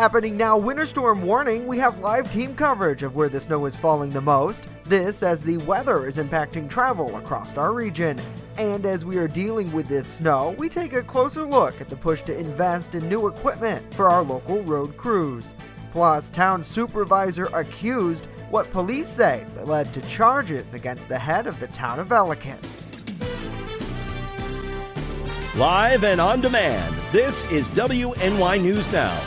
Happening now, winter storm warning. We have live team coverage of where the snow is falling the most. This as the weather is impacting travel across our region. And as we are dealing with this snow, we take a closer look at the push to invest in new equipment for our local road crews. Plus, town supervisor accused, what police say that led to charges against the head of the town of Ellicott. Live and on demand, this is WNY News Now.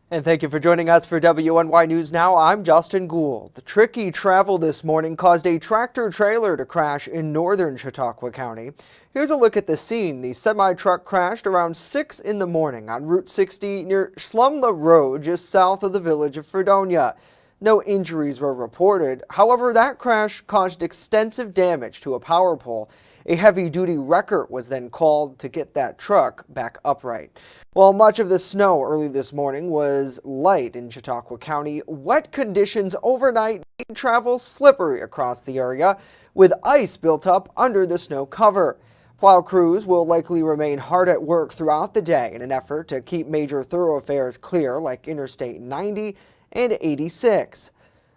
And thank you for joining us for WNY News Now. I'm Justin Gould. The tricky travel this morning caused a tractor-trailer to crash in northern Chautauqua County. Here's a look at the scene. The semi-truck crashed around 6 in the morning on Route 60 near Slumla Road, just south of the village of Fredonia. No injuries were reported. However, that crash caused extensive damage to a power pole. A heavy-duty wrecker was then called to get that truck back upright. While much of the snow early this morning was light in Chautauqua County, wet conditions overnight made travel slippery across the area, with ice built up under the snow cover. Plow crews will likely remain hard at work throughout the day in an effort to keep major thoroughfares clear like Interstate 90 and 86.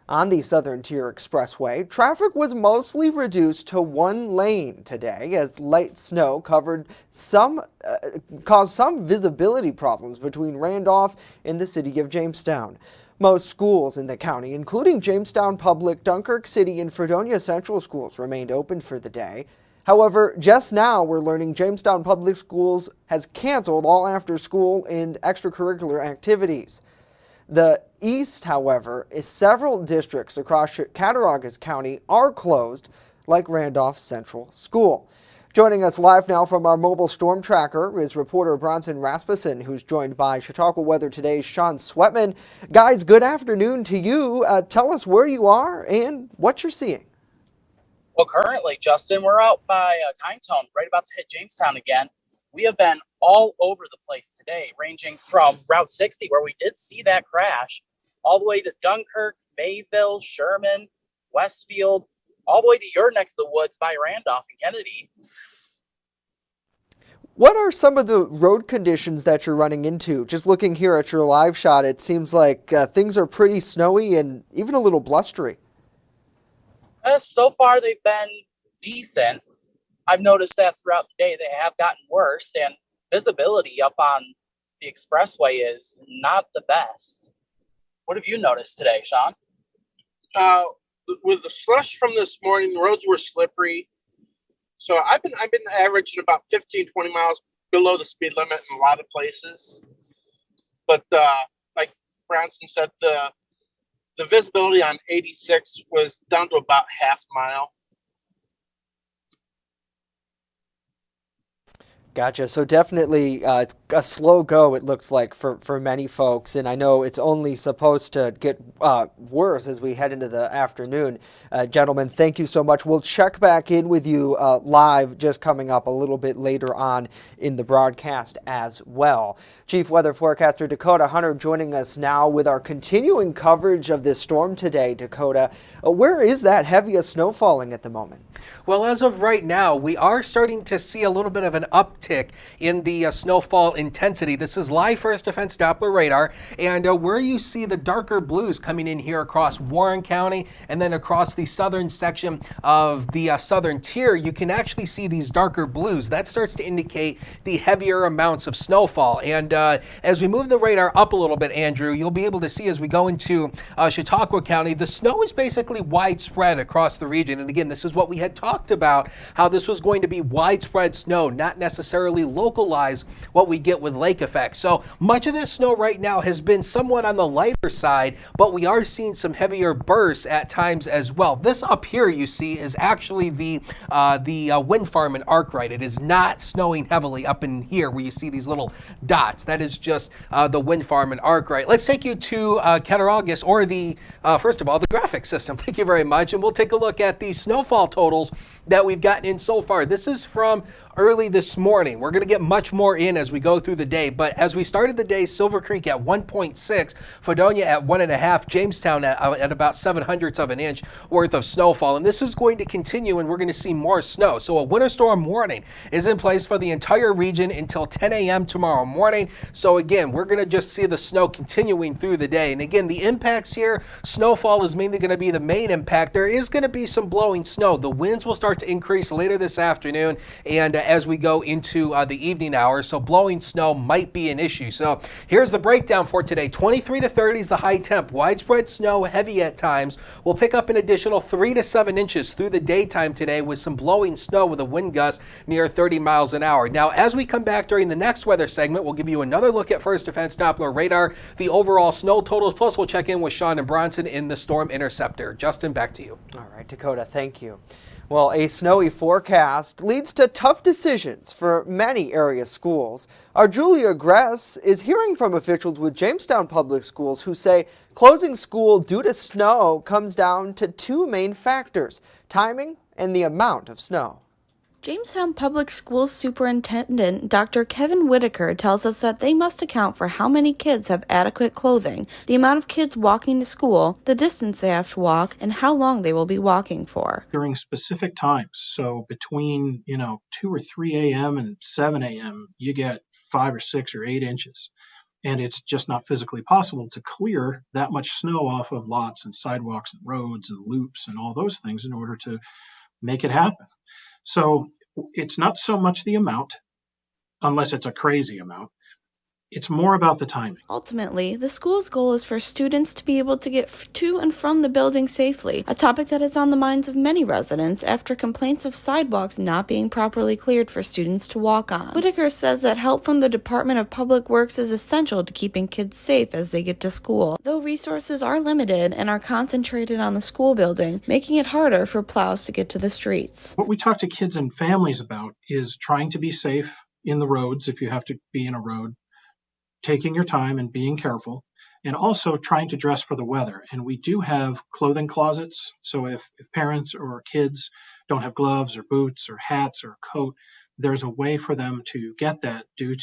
On the Southern Tier Expressway, traffic was mostly reduced to one lane today as light snow caused some visibility problems between Randolph and the city of Jamestown. Most schools in the county, including Jamestown Public, Dunkirk City, and Fredonia Central Schools, remained open for the day. However, just now we're learning Jamestown Public Schools has canceled all after-school and extracurricular activities. The east, however, is several districts across Cattaraugus County are closed, like Randolph Central School. Joining us live now from our mobile storm tracker is reporter Bronson Rasmussen, who's joined by Chautauqua Weather Today's Sean Sweatman. Guys, good afternoon to you. Tell us where you are and what you're seeing. Well, currently, Justin, we're out by Kindtone, right about to hit Jamestown again. We have been all over the place today, ranging from Route 60, where we did see that crash, all the way to Dunkirk, Mayville, Sherman, Westfield, all the way to your neck of the woods by Randolph and Kennedy. What are some of the road conditions that you're running into? Just looking here at your live shot, it seems like things are pretty snowy and even a little blustery. So far, they've been decent. I've noticed that throughout the day they have gotten worse, and visibility up on the expressway is not the best. What have you noticed today, Sean? With the slush from this morning, the roads were slippery. So I've been averaging about 15, 20 miles below the speed limit in a lot of places. But like Bronson said, the visibility on 86 was down to about half mile. Gotcha. So definitely it's a slow go, it looks like, for many folks. And I know it's only supposed to get worse as we head into the afternoon. Gentlemen, thank you so much. We'll check back in with you live just coming up a little bit later on in the broadcast as well. Chief Weather Forecaster Dakota Hunter joining us now with our continuing coverage of this storm today. Dakota, where is that heaviest snow falling at the moment? Well, as of right now, we are starting to see a little bit of an uptick in the snowfall intensity. This is live First Defense Doppler radar, and where you see the darker blues coming in here across Warren County and then across the southern section of the southern tier, you can actually see these darker blues. That starts to indicate the heavier amounts of snowfall. And as we move the radar up a little bit, Andrew, you'll be able to see as we go into Chautauqua County, the snow is basically widespread across the region. And again, this is what we had talked about, how this was going to be widespread snow, not necessarily localized, what we get with lake effect. So much of this snow right now has been somewhat on the lighter side, but we are seeing some heavier bursts at times as well. This up here you see is actually the wind farm in Arkwright. It is not snowing heavily up in here where you see these little dots. That is just the wind farm in Arkwright. Let's take you to Cattaraugus, or the first of all, the graphic system. Thank you very much. And we'll take a look at the snowfall totals that we've gotten in so far. This is from early this morning. We're going to get much more in as we go through the day, but as we started the day, Silver Creek at 1.6, Fredonia at 1.5, Jamestown at about 0.07 of an inch worth of snowfall, and this is going to continue, and we're going to see more snow. So a winter storm warning is in place for the entire region until 10 a.m. tomorrow morning. So again, we're going to just see the snow continuing through the day. And again, the impacts here, snowfall is mainly going to be the main impact. There is going to be some blowing snow. The winds will start to increase later this afternoon and as we go into the evening hours. So blowing snow might be an issue. So here's the breakdown for today. 23 to 30 is the high temp. Widespread snow, heavy at times. We'll pick up an additional 3 to 7 inches through the daytime today with some blowing snow with a wind gust near 30 miles an hour. Now, as we come back during the next weather segment, we'll give you another look at First Defense Doppler radar, the overall snow totals, plus we'll check in with Sean and Bronson in the Storm Interceptor. Justin, back to you. All right, Dakota, thank you. Well, a snowy forecast leads to tough decisions for many area schools. Our Julia Gress is hearing from officials with Jamestown Public Schools who say closing school due to snow comes down to two main factors: timing and the amount of snow. Jamestown Public Schools Superintendent Dr. Kevin Whitaker tells us that they must account for how many kids have adequate clothing, the amount of kids walking to school, the distance they have to walk, and how long they will be walking for. During specific times, so between 2 or 3 a.m. and 7 a.m., you get 5 or 6 or 8 inches. And it's just not physically possible to clear that much snow off of lots and sidewalks and roads and loops and all those things in order to make it happen. So it's not so much the amount, unless it's a crazy amount. It's more about the timing. Ultimately, the school's goal is for students to be able to get to and from the building safely, a topic that is on the minds of many residents after complaints of sidewalks not being properly cleared for students to walk on. Whitaker says that help from the Department of Public Works is essential to keeping kids safe as they get to school, though resources are limited and are concentrated on the school building, making it harder for plows to get to the streets. What we talk to kids and families about is trying to be safe in the roads if you have to be in a road, taking your time and being careful, and also trying to dress for the weather. And we do have clothing closets, so if parents or kids don't have gloves or boots or hats or a coat, there's a way for them to get that through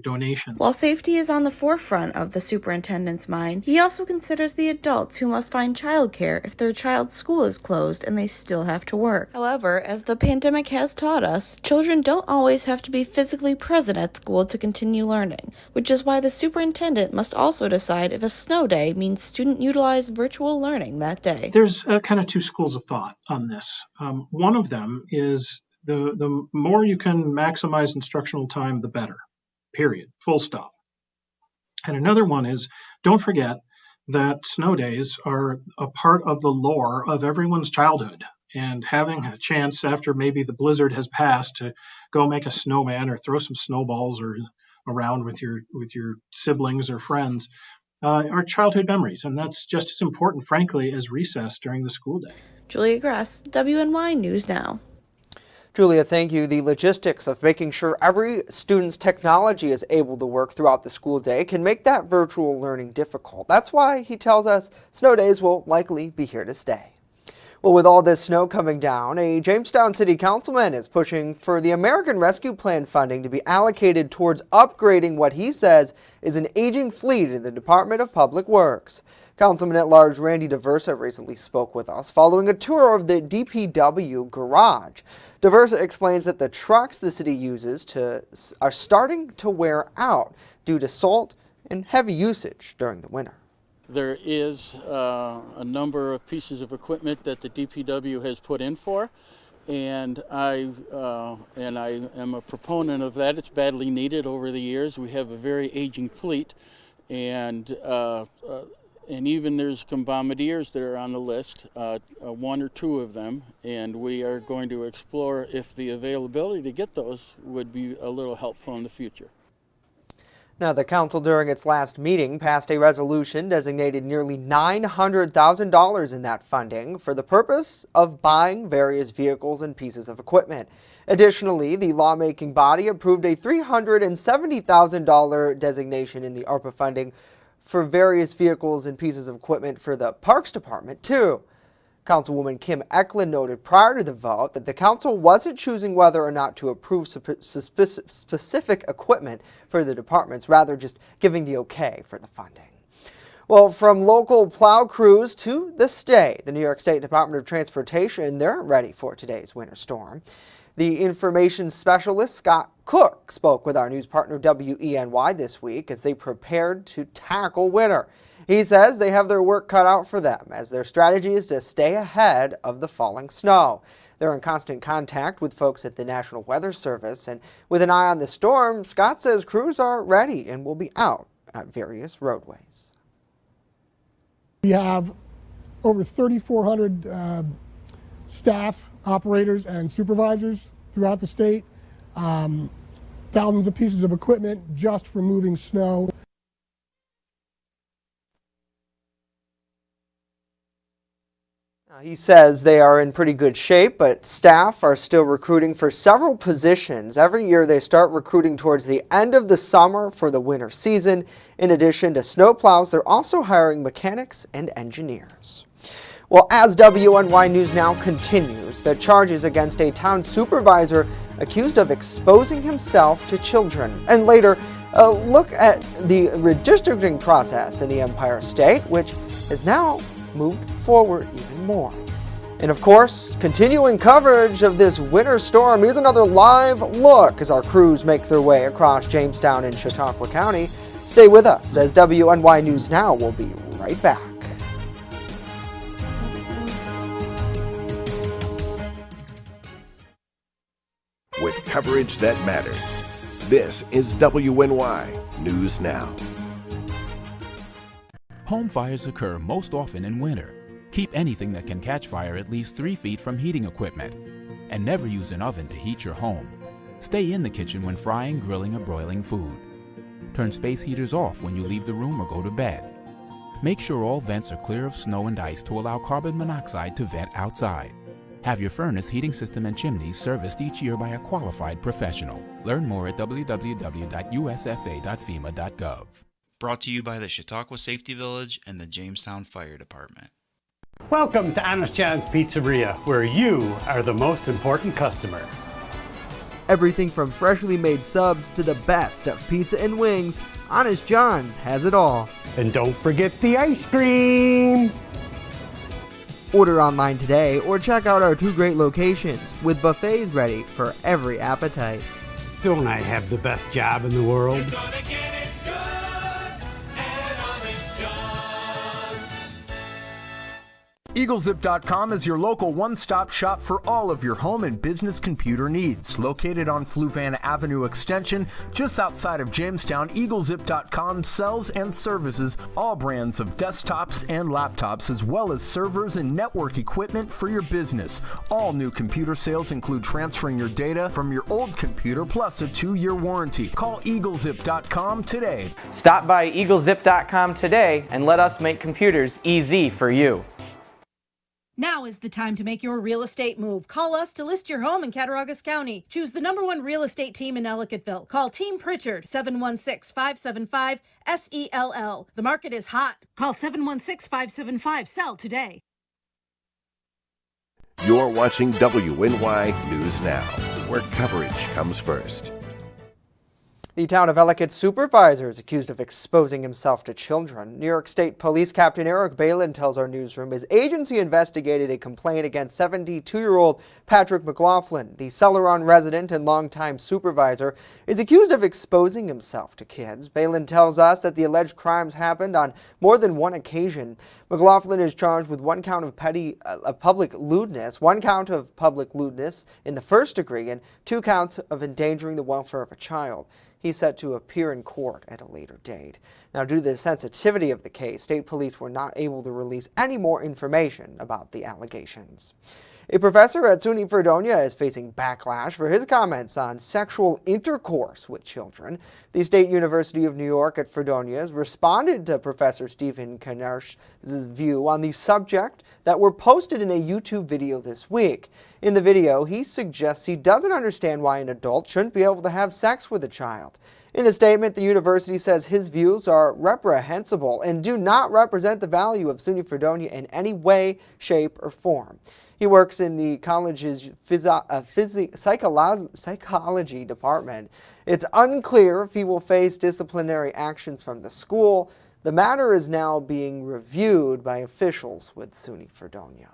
donations. While safety is on the forefront of the superintendent's mind, he also considers the adults who must find childcare if their child's school is closed and they still have to work. However, as the pandemic has taught us, children don't always have to be physically present at school to continue learning, which is why the superintendent must also decide if a snow day means student utilize virtual learning that day. There's kind of two schools of thought on this. One of them is the more you can maximize instructional time, the better, period, full stop. And another one is, don't forget that snow days are a part of the lore of everyone's childhood. And having a chance after maybe the blizzard has passed to go make a snowman or throw some snowballs or around with your siblings or friends are childhood memories. And that's just as important, frankly, as recess during the school day. Julia Gress, WNY News Now. Julia, thank you. The logistics of making sure every student's technology is able to work throughout the school day can make that virtual learning difficult. That's why he tells us snow days will likely be here to stay. Well, with all this snow coming down, a Jamestown City Councilman is pushing for the American Rescue Plan funding to be allocated towards upgrading what he says is an aging fleet in the Department of Public Works. Councilman-at-Large Randy DeVersa recently spoke with us following a tour of the DPW garage. DeVersa explains that the trucks the city uses are starting to wear out due to salt and heavy usage during the winter. There is a number of pieces of equipment that the DPW has put in for, and I am a proponent of that. It's badly needed over the years. We have a very aging fleet, and even there's some bombardiers that are on the list, 1 or 2 of them, and we are going to explore if the availability to get those would be a little helpful in the future. Now, the council during its last meeting passed a resolution designated nearly $900,000 in that funding for the purpose of buying various vehicles and pieces of equipment. Additionally, the lawmaking body approved a $370,000 designation in the ARPA funding for various vehicles and pieces of equipment for the Parks Department, too. Councilwoman Kim Eklund noted prior to the vote that the council wasn't choosing whether or not to approve specific equipment for the departments, rather just giving the okay for the funding. Well, from local plow crews to the state, the New York State Department of Transportation, they're ready for today's winter storm. The information specialist, Scott Cook, spoke with our news partner WENY this week as they prepared to tackle winter. He says they have their work cut out for them as their strategy is to stay ahead of the falling snow. They're in constant contact with folks at the National Weather Service, and with an eye on the storm, Scott says crews are ready and will be out at various roadways. We have over 3,400 staff, operators, and supervisors throughout the state. Thousands of pieces of equipment just for moving snow. He says they are in pretty good shape, but staff are still recruiting for several positions. Every year they start recruiting towards the end of the summer for the winter season. In addition to snowplows, they're also hiring mechanics and engineers. Well, as WNY News Now continues, the charges against a town supervisor accused of exposing himself to children. And later, a look at the redistricting process in the Empire State, which has now moved forward even more. And of course, continuing coverage of this winter storm. Here's another live look as our crews make their way across Jamestown and Chautauqua County. Stay with us as WNY News Now will be right back. With coverage that matters, this is WNY News Now. Home fires occur most often in winter. Keep anything that can catch fire at least 3 feet from heating equipment. And never use an oven to heat your home. Stay in the kitchen when frying, grilling, or broiling food. Turn space heaters off when you leave the room or go to bed. Make sure all vents are clear of snow and ice to allow carbon monoxide to vent outside. Have your furnace, heating system, and chimneys serviced each year by a qualified professional. Learn more at www.usfa.fema.gov. Brought to you by the Chautauqua Safety Village and the Jamestown Fire Department. Welcome to Honest John's Pizzeria, where you are the most important customer. Everything from freshly made subs to the best of pizza and wings, Honest John's has it all. And don't forget the ice cream! Order online today or check out our 2 great locations with buffets ready for every appetite. Don't I have the best job in the world? EagleZip.com is your local one-stop shop for all of your home and business computer needs. Located on Fluvan Avenue Extension, just outside of Jamestown, EagleZip.com sells and services all brands of desktops and laptops, as well as servers and network equipment for your business. All new computer sales include transferring your data from your old computer plus a 2-year warranty. Call EagleZip.com today. Stop by EagleZip.com today and let us make computers easy for you. Now is the time to make your real estate move. Call us to list your home in Cattaraugus County. Choose the #1 real estate team in Ellicottville. Call Team Pritchard, 716-575-SELL. The market is hot. Call 716-575-SELL today. You're watching WNY News Now, where coverage comes first. The town of Ellicott's supervisor is accused of exposing himself to children. New York State Police Captain Eric Balin tells our newsroom his agency investigated a complaint against 72-year-old Patrick McLaughlin. The Celeron resident and longtime supervisor is accused of exposing himself to kids. Balin tells us that the alleged crimes happened on more than one occasion. McLaughlin is charged with 1 count of public lewdness, 1 count of public lewdness in the first degree, and 2 counts of endangering the welfare of a child. He's set to appear in court at a later date. Now, due to the sensitivity of the case, state police were not able to release any more information about the allegations. A professor at SUNY Fredonia is facing backlash for his comments on sexual intercourse with children. The State University of New York at Fredonia has responded to Professor Stephen Knersch's view on the subject that were posted in a YouTube video this week. In the video, he suggests he doesn't understand why an adult shouldn't be able to have sex with a child. In a statement, the university says his views are reprehensible and do not represent the value of SUNY Fredonia in any way, shape, or form. He works in the college's psychology department. It's unclear if he will face disciplinary actions from the school. The matter is now being reviewed by officials with SUNY Fredonia.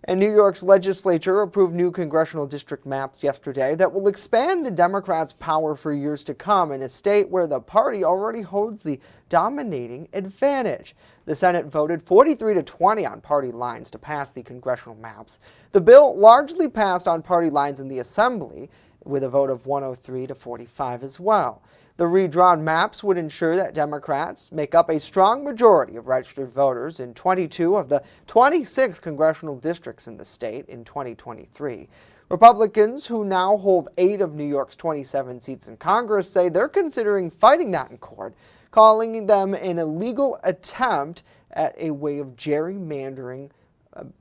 And New York's legislature approved new congressional district maps yesterday that will expand the Democrats' power for years to come in a state where the party already holds the dominating advantage. The Senate voted 43-20 on party lines to pass the congressional maps. The bill largely passed on party lines in the Assembly, with a vote of 103-45 as well. The redrawn maps would ensure that Democrats make up a strong majority of registered voters in 22 of the 26 congressional districts in the state in 2023. Republicans, who now hold 8 of New York's 27 seats in Congress, say they're considering fighting that in court, calling them an illegal attempt at a way of gerrymandering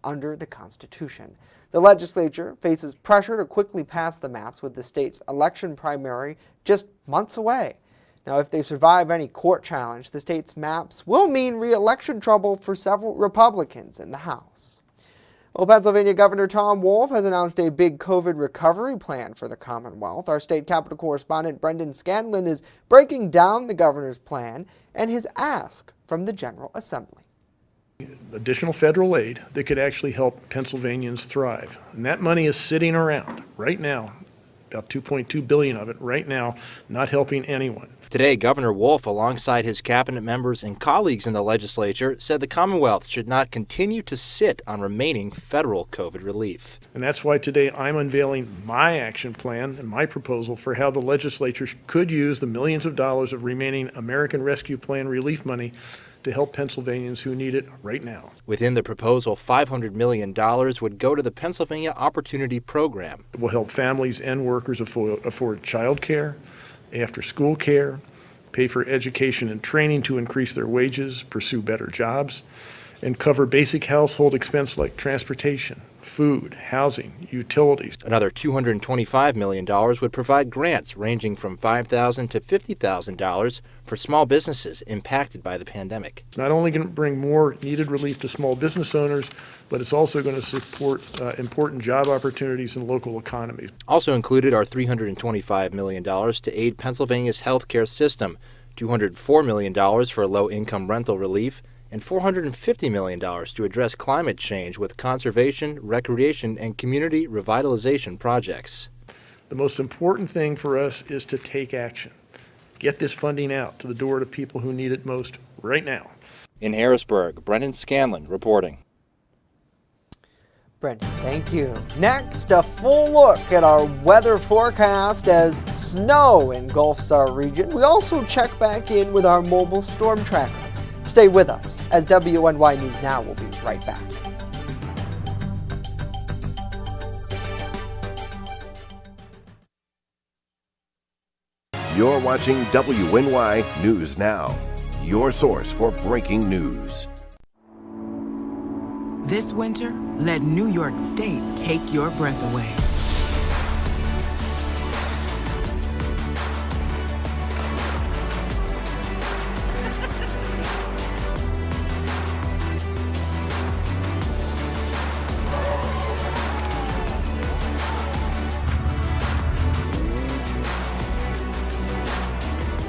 under the Constitution. The legislature faces pressure to quickly pass the maps with the state's election primary just months away. Now, if they survive any court challenge, the state's maps will mean re-election trouble for several Republicans in the House. Well, Pennsylvania Governor Tom Wolf has announced a big COVID recovery plan for the Commonwealth. Our state capitol correspondent Brendan Scanlon is breaking down the governor's plan and his ask from the General Assembly. Additional federal aid that could actually help Pennsylvanians thrive. And that money is sitting around right now, about $2.2 billion of it right now, not helping anyone. Today, Governor Wolf, alongside his cabinet members and colleagues in the legislature, said the Commonwealth should not continue to sit on remaining federal COVID relief. And that's why today I'm unveiling my action plan and my proposal for how the legislature could use the millions of dollars of remaining American Rescue Plan relief money to help Pennsylvanians who need it right now. Within the proposal, $500 million would go to the Pennsylvania Opportunity Program. It will help families and workers afford child care, after-school care, pay for education and training to increase their wages, pursue better jobs, and cover basic household expense like transportation, food, housing, utilities. Another $225 million would provide grants ranging from $5,000 to $50,000 for small businesses impacted by the pandemic. It's not only going to bring more needed relief to small business owners, but it's also going to support important job opportunities in local economies. Also included are $325 million to aid Pennsylvania's healthcare system, $204 million for low-income rental relief, and $450 million to address climate change with conservation, recreation, and community revitalization projects. The most important thing for us is to take action. Get this funding out to the door to people who need it most right now. In Harrisburg, Brendan Scanlon reporting. Brendan, thank you. Next, a full look at our weather forecast as snow engulfs our region. We also check back in with our mobile storm tracker. Stay with us as WNY News Now will be right back. You're watching WNY News Now, your source for breaking news. This winter, let New York State take your breath away.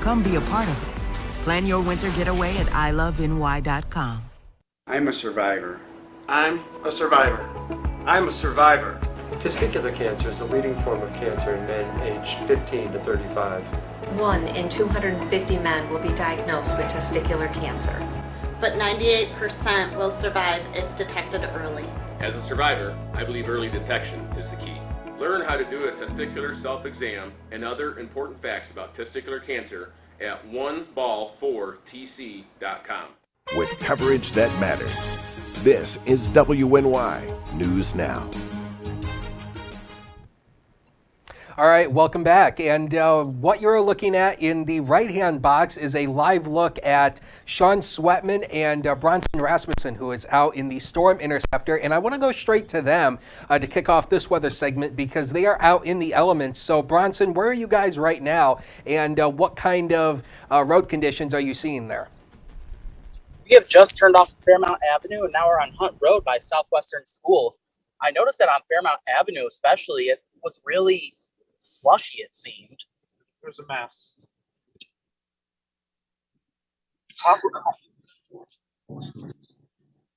Come be a part of it. Plan your winter getaway at iloveny.com. I'm a survivor. I'm a survivor. I'm a survivor. Testicular cancer is the leading form of cancer in men aged 15 to 35. 1 in 250 men will be diagnosed with testicular cancer. But 98% will survive if detected early. As a survivor, I believe early detection is the key. Learn how to do a testicular self-exam and other important facts about testicular cancer at oneball4tc.com. With coverage that matters, this is WNY News Now. All right, welcome back. And what you're looking at in the right-hand box is a live look at Sean Sweatman and Bronson Rasmussen, who is out in the storm interceptor. And I want to go straight to them to kick off this weather segment because they are out in the elements. So, Bronson, where are you guys right now? And what kind of road conditions are you seeing there? We have just turned off Fairmount Avenue, and now we're on Hunt Road by Southwestern School. I noticed that on Fairmount Avenue especially, it was really slushy, it seemed. It was a mess.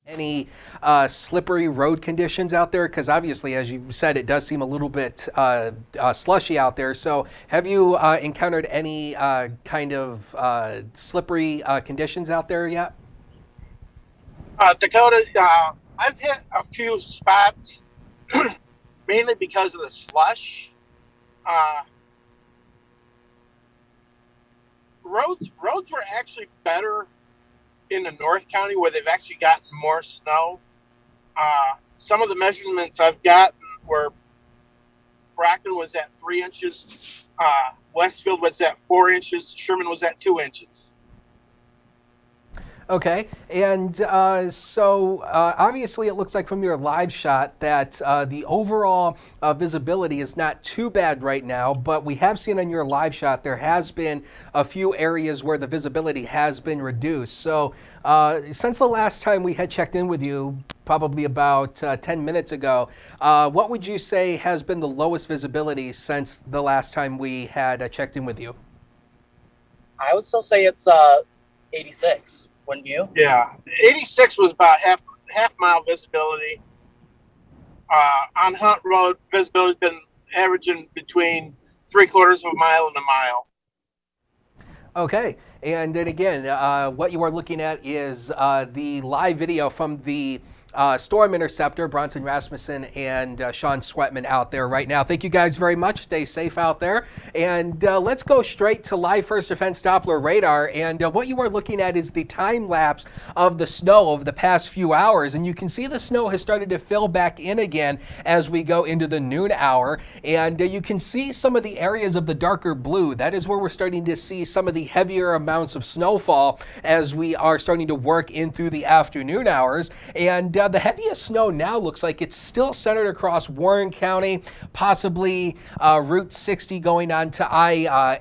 Any slippery road conditions out there? Because obviously, as you said, it does seem a little bit slushy out there. So have you encountered any kind of slippery conditions out there yet? Dakota, I've hit a few spots, mainly because of the slush. Roads were actually better in the North County where they've actually gotten more snow. Some of the measurements I've gotten were Brockton was at 3 inches, Westfield was at 4 inches, Sherman was at 2 inches. Okay, and so obviously it looks like from your live shot that the overall visibility is not too bad right now, but we have seen on your live shot there has been a few areas where the visibility has been reduced. So since the last time we had checked in with you, probably about 10 minutes ago, what would you say has been the lowest visibility since the last time we had checked in with you? I would still say it's 86. Wouldn't you? Yeah, 86 was about half mile visibility. On Hunt Road, visibility's been averaging between 3/4 of a mile and a mile. Okay, and then again, what you are looking at is the live video from the storm interceptor, Bronson Rasmussen and Sean Sweatman out there right now. Thank you guys very much. Stay safe out there. And let's go straight to live First Defense Doppler radar. And what you are looking at is the time lapse of the snow over the past few hours. And you can see the snow has started to fill back in again as we go into the noon hour. And you can see some of the areas of the darker blue. That is where we're starting to see some of the heavier amounts of snowfall as we are starting to work in through the afternoon hours. And the heaviest snow now looks like it's still centered across Warren County, possibly Route 60 going on to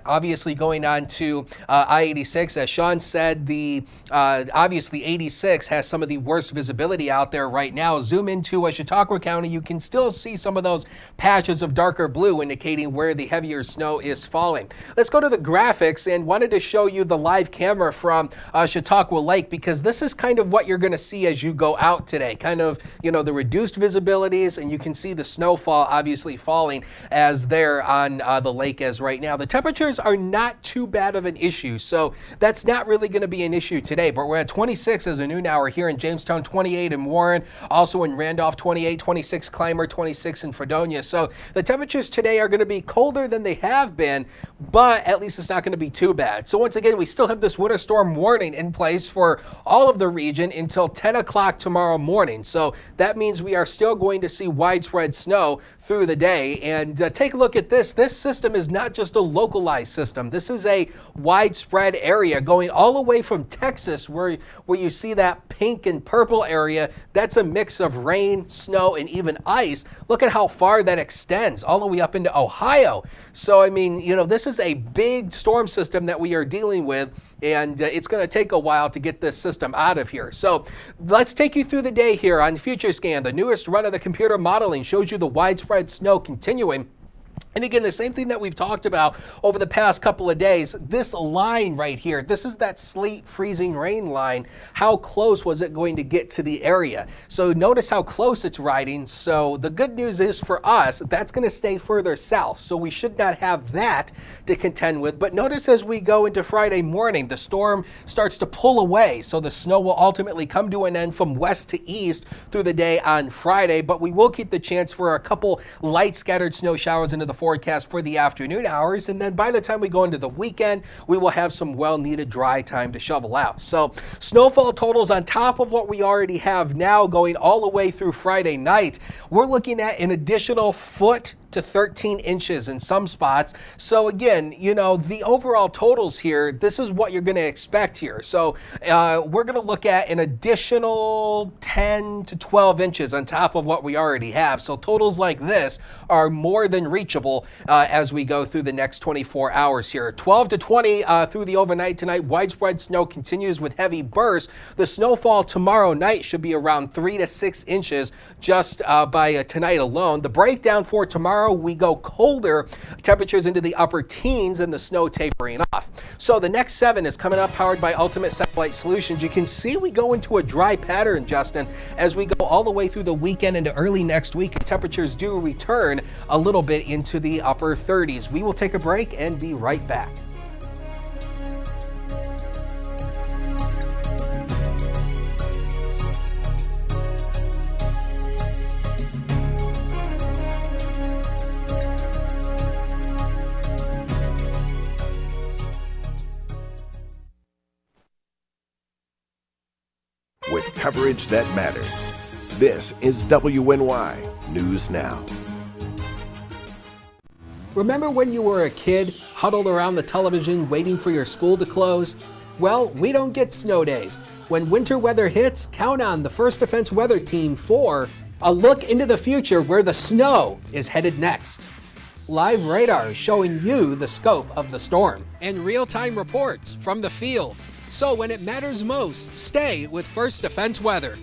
obviously going on to I-86. As Sean said, the obviously 86 has some of the worst visibility out there right now. Zoom into Chautauqua County, you can still see some of those patches of darker blue indicating where the heavier snow is falling. Let's go to the graphics and wanted to show you the live camera from Chautauqua Lake because this is kind of what you're going to see as you go out today. Kind of, you know, the reduced visibilities, and you can see the snowfall obviously falling as they're on the lake as right now. The temperatures are not too bad of an issue, so that's not really going to be an issue today, but we're at 26 as a noon hour here in Jamestown, 28 in Warren, also in Randolph, 28, 26 Clymer, 26 in Fredonia. So the temperatures today are going to be colder than they have been, but at least it's not going to be too bad. So once again, we still have this winter storm warning in place for all of the region until 10 o'clock tomorrow morning. So that means we are still going to see widespread snow through the day. And take a look at this. This system is not just a localized system. This is a widespread area going all the way from Texas where you see that pink and purple area. That's a mix of rain, snow, and even ice. Look at how far that extends all the way up into Ohio. So, I mean, you know, this is a big storm system that we are dealing with, and it's going to take a while to get this system out of here. So let's take you through the day here on FutureScan. The newest run of the computer modeling shows you the widespread snow continuing. And again, the same thing that we've talked about over the past couple of days, this line right here, this is that sleet freezing rain line. How close was it going to get to the area? So notice how close it's riding. So the good news is for us, that's going to stay further south. So we should not have that to contend with. But notice as we go into Friday morning, the storm starts to pull away. So the snow will ultimately come to an end from west to east through the day on Friday. But we will keep the chance for a couple light scattered snow showers into the forecast for the afternoon hours, and then by the time we go into the weekend, we will have some well-needed dry time to shovel out. So snowfall totals on top of what we already have now going all the way through Friday night. We're looking at an additional foot to 13 inches in some spots. So again, you know, the overall totals here, this is what you're going to expect here. So we're going to look at an additional 10 to 12 inches on top of what we already have. So totals like this are more than reachable as we go through the next 24 hours here. 12 to 20 through the overnight tonight. Widespread snow continues with heavy bursts. The snowfall tomorrow night should be around 3 to 6 inches just by tonight alone. The breakdown for tomorrow, we go colder, temperatures into the upper teens and the snow tapering off. So the next 7 is coming up, powered by Ultimate Satellite Solutions. You can see we go into a dry pattern, Justin, as we go all the way through the weekend into early next week. Temperatures do return a little bit into the upper 30s. We will take a break and be right back. With coverage that matters. This is WNY News Now. Remember when you were a kid, huddled around the television waiting for your school to close? Well, we don't get snow days. When winter weather hits, count on the First Defense Weather Team for a look into the future where the snow is headed next. Live radar showing you the scope of the storm. And real-time reports from the field. So when it matters most, stay with First Defense Weather.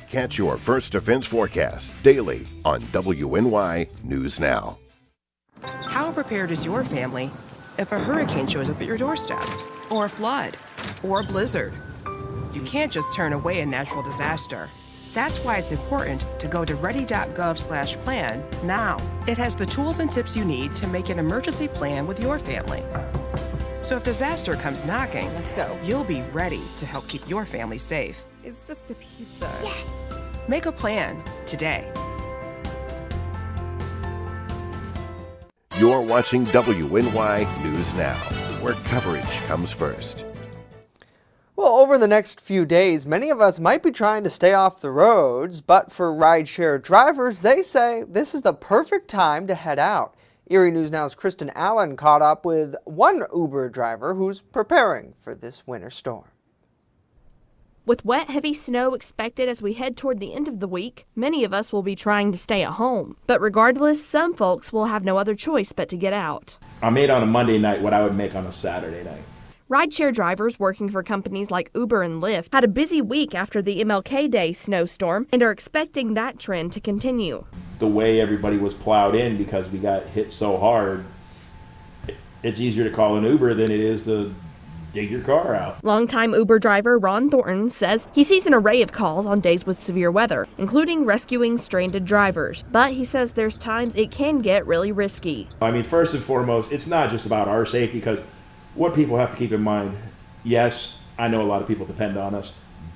Catch your First Defense forecast daily on WNY News Now. How prepared is your family if a hurricane shows up at your doorstep, or a flood, or a blizzard? You can't just turn away a natural disaster. That's why it's important to go to ready.gov/plan now. It has the tools and tips you need to make an emergency plan with your family. So if disaster comes knocking, let's go. You'll be ready to help keep your family safe. It's just a pizza. Yes! Make a plan today. You're watching WNY News Now, where coverage comes first. Well, over the next few days, many of us might be trying to stay off the roads, but for rideshare drivers, they say this is the perfect time to head out. Erie News Now's Kristen Allen caught up with one Uber driver who's preparing for this winter storm. With wet, heavy snow expected as we head toward the end of the week, many of us will be trying to stay at home. But regardless, some folks will have no other choice but to get out. I made on a Monday night what I would make on a Saturday night. Rideshare drivers working for companies like Uber and Lyft had a busy week after the MLK Day snowstorm and are expecting that trend to continue. The way everybody was plowed in because we got hit so hard, it's easier to call an Uber than it is to dig your car out. Longtime Uber driver Ron Thornton says he sees an array of calls on days with severe weather, including rescuing stranded drivers. But he says there's times it can get really risky. I mean, first and foremost, it's not just about our safety, because what people have to keep in mind, yes, I know a lot of people depend on us,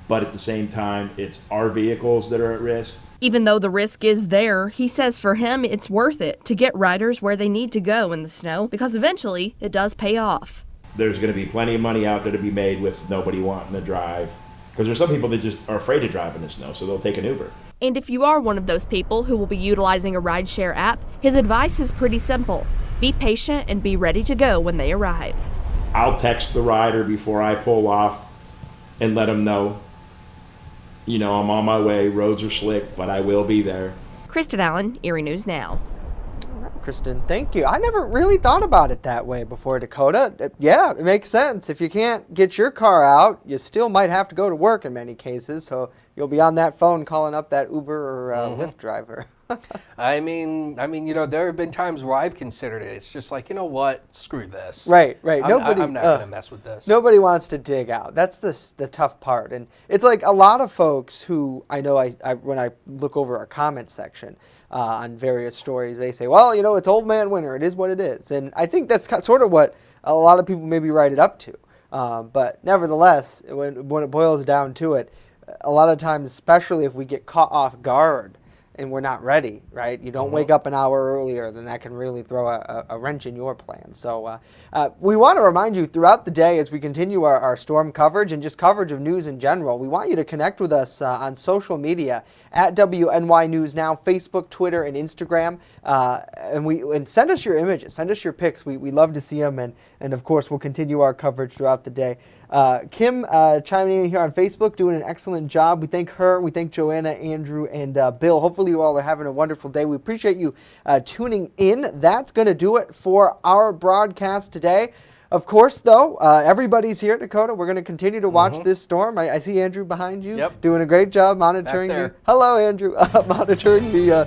but at the same time, it's our vehicles that are at risk. Even though the risk is there, he says for him it's worth it to get riders where they need to go in the snow, because eventually it does pay off. There's going to be plenty of money out there to be made with nobody wanting to drive, because there's some people that just are afraid to drive in the snow, so they'll take an Uber. And if you are one of those people who will be utilizing a rideshare app, his advice is pretty simple. Be patient and be ready to go when they arrive. I'll text the rider before I pull off and let them know, you know, I'm on my way, roads are slick, but I will be there. Kristen Allen, Erie News Now. All right, Kristen, thank you. I never really thought about it that way before, Dakota. Yeah, it makes sense. If you can't get your car out, you still might have to go to work in many cases, so you'll be on that phone calling up that Uber or Lyft driver. I mean, you know, there have been times where I've considered it. It's just like, you know what? Screw this. Right. I'm not going to mess with this. Nobody wants to dig out. That's the tough part. And it's like a lot of folks who I know when I look over our comment section on various stories, they say, well, you know, it's old man winter. It is what it is. And I think that's sort of what a lot of people maybe write it up to. But nevertheless, when it boils down to it, a lot of times, especially if we get caught off guard, and we're not ready, right? You don't wake up an hour earlier, then that can really throw a wrench in your plan. So we want to remind you throughout the day as we continue our storm coverage and just coverage of news in general, we want you to connect with us on social media at WNY News Now, Facebook, Twitter, and Instagram. And send us your images, send us your pics. We love to see them, and of course we'll continue our coverage throughout the day. Kim chiming in here on Facebook, doing an excellent job. We thank her, we thank Joanna, Andrew, and Bill. Hopefully you all are having a wonderful day. We appreciate you tuning in. That's going to do it for our broadcast today. Of course, though, everybody's here, Dakota. We're going to continue to watch this storm. I see Andrew behind you, doing a great job monitoring hello, Andrew, monitoring the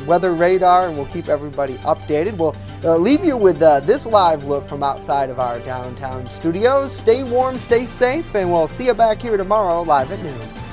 weather radar, and we'll keep everybody updated. We'll leave you with this live look from outside of our downtown studios. Stay warm, stay safe, and we'll see you back here tomorrow live at noon.